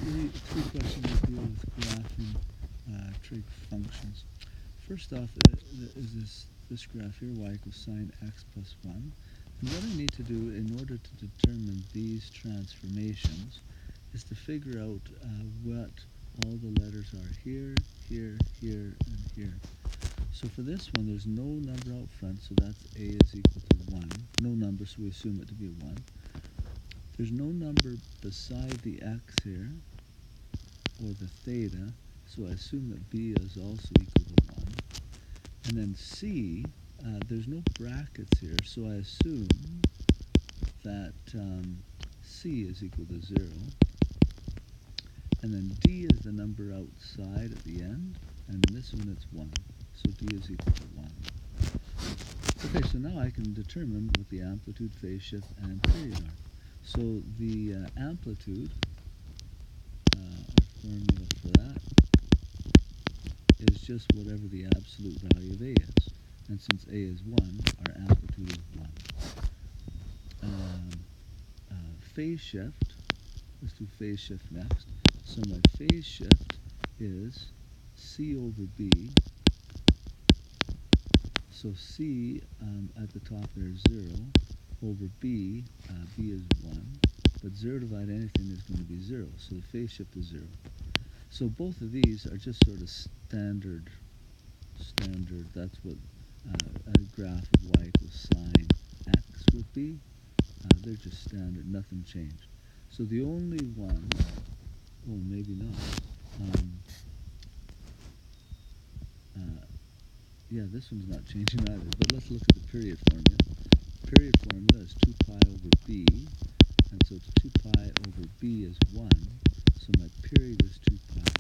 three questions that deal with graphing trig functions. First off is this graph here, y equals sine x plus 1. And what I need to do in order to determine these transformations is to figure out what all the letters are here, here, here, and here. So for this one, there's no number out front, so that's a is equal to 1. No number, so we assume it to be 1. There's no number beside the x here, or the theta, so I assume that b is also equal to 1. And then c, there's no brackets here, so I assume that c is equal to 0. And then d is the number outside at the end, and in this one it's 1. So d is equal to 1. Okay, so now I can determine what the amplitude, phase shift, and period are. So the amplitude, our formula for that, is just whatever the absolute value of a is. And since a is 1, our amplitude is 1. Phase shift, let's do phase shift next. So my phase shift is c over b. So c at the top there is 0 over b. B is 1. But 0 divided anything is going to be 0. So the phase shift is 0. So both of these are just sort of standard. That's what a graph of y equals sine x would be. They're just standard, nothing changed. So the only one, well, maybe not. Yeah, this one's not changing either, but let's look at the period formula. Period formula is 2 pi over b, and so it's 2 pi over b is 1, so my period is 2 pi.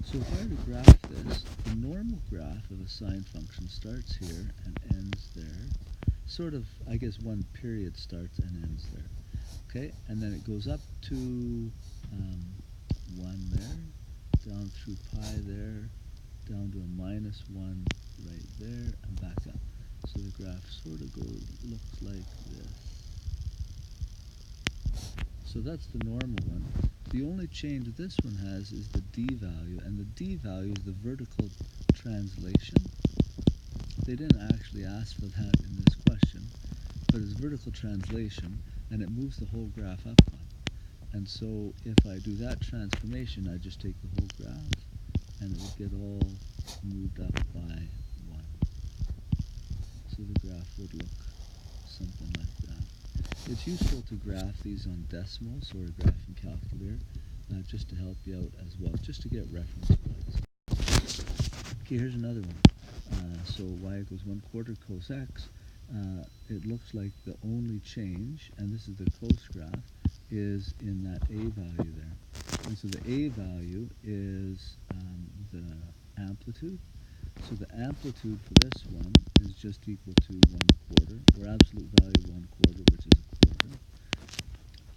So if I were to graph this, the normal graph of a sine function starts here and ends there. Sort of, I guess one period starts and ends there. Okay, and then it goes up to 1 there, down through pi there, down to a minus 1 right there, and back up. So the graph sort of looks like this. So that's the normal one. The only change this one has is the d value, and the d value is the vertical translation. They didn't actually ask for that in this question, but it's vertical translation, and it moves the whole graph up one. And so if I do that transformation, I just take the whole graph, and it would get all moved up by 1. So the graph would look something like that. It's useful to graph these on decimals or a graphing calculator, just to help you out as well, just to get reference points. Okay, here's another one. So y equals 1/4 cos x. It looks like the only change, and this is the cos graph, is in that a value there. And so the a value is the amplitude. So the amplitude for this one is just equal to 1/4, or absolute value of 1/4, which is a quarter.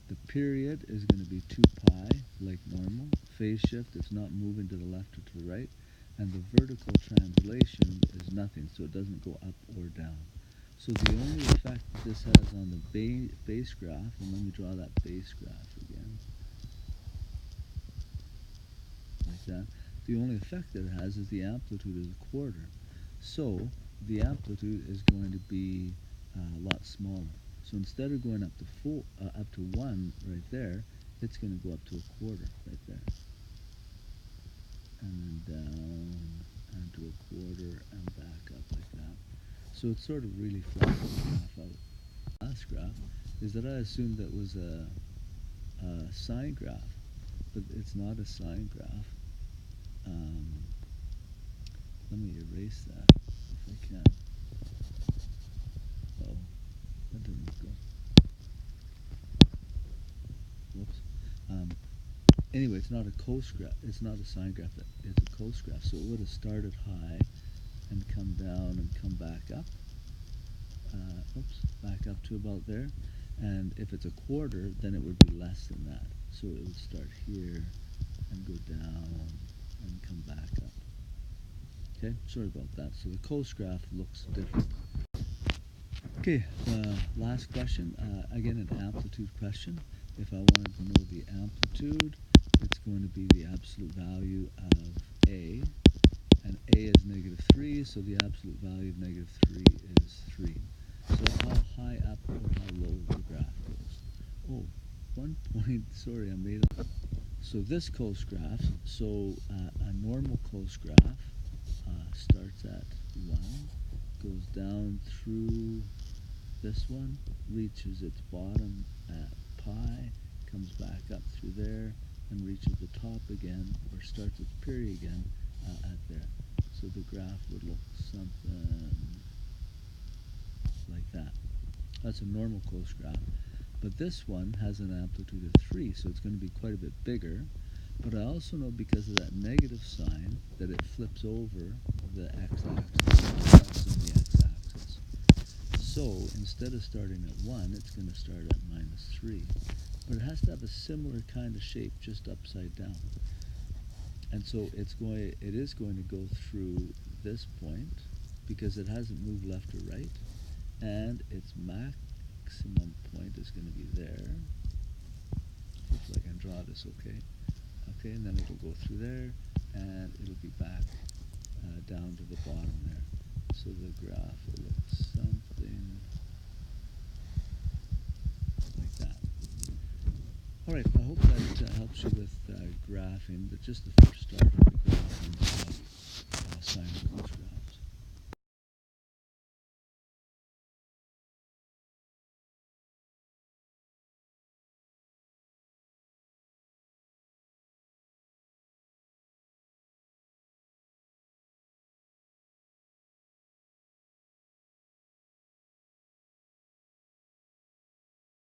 The period is going to be 2 pi, like normal. Phase shift, it's not moving to the left or to the right. And the vertical translation is nothing, so it doesn't go up or down. So the only effect this has on the base graph, and let me draw that base graph again, like that. The only effect that it has is the amplitude is a quarter. So the amplitude is going to be a lot smaller. So instead of going up to 1 right there, it's going to go up to a quarter right there. And then down, and to a quarter, and back up like that. So it's sort of really flattens the graph out. Last graph is that I assumed that was a sine graph, but it's not a sine graph. Let me erase that if I can. Oh, that didn't look good. Whoops. Anyway, it's not a cos graph. It's not a sine graph. It's a cos graph. So it would have started high and come down and come back up. Back up to about there. And if it's a quarter, then it would be less than that. So it would start here and go down and come back up. Okay, sorry about that. So the cos graph looks different. Okay, last question. Again, an amplitude question. If I wanted to know the amplitude, it's going to to be the absolute value of A, and A is negative 3, so the absolute value of negative 3 is 3. So how high up or how low the graph goes. Oh, one point, sorry, I made up. So this close graph, a normal close graph starts at 1, goes down through this one, reaches its bottom at pi, comes back up through there, and reaches the top again, or starts its period again at there. So the graph would look something like that. That's a normal close graph. But this one has an amplitude of 3, so it's going to be quite a bit bigger. But I also know because of that negative sign that it flips over the x-axis, that's in the x-axis. So instead of starting at 1, it's going to start at minus 3. But it has to have a similar kind of shape, just upside down. And so it is going to go through this point because it hasn't moved left or right, and its maximum point is going to be there. Hopefully I can draw this okay. Okay, and then it'll go through there, and it'll be back down to the bottom there. So the graph will look something like that. All right, I hope that helps you with graphing, but just the first start of the graphing sine of close graph.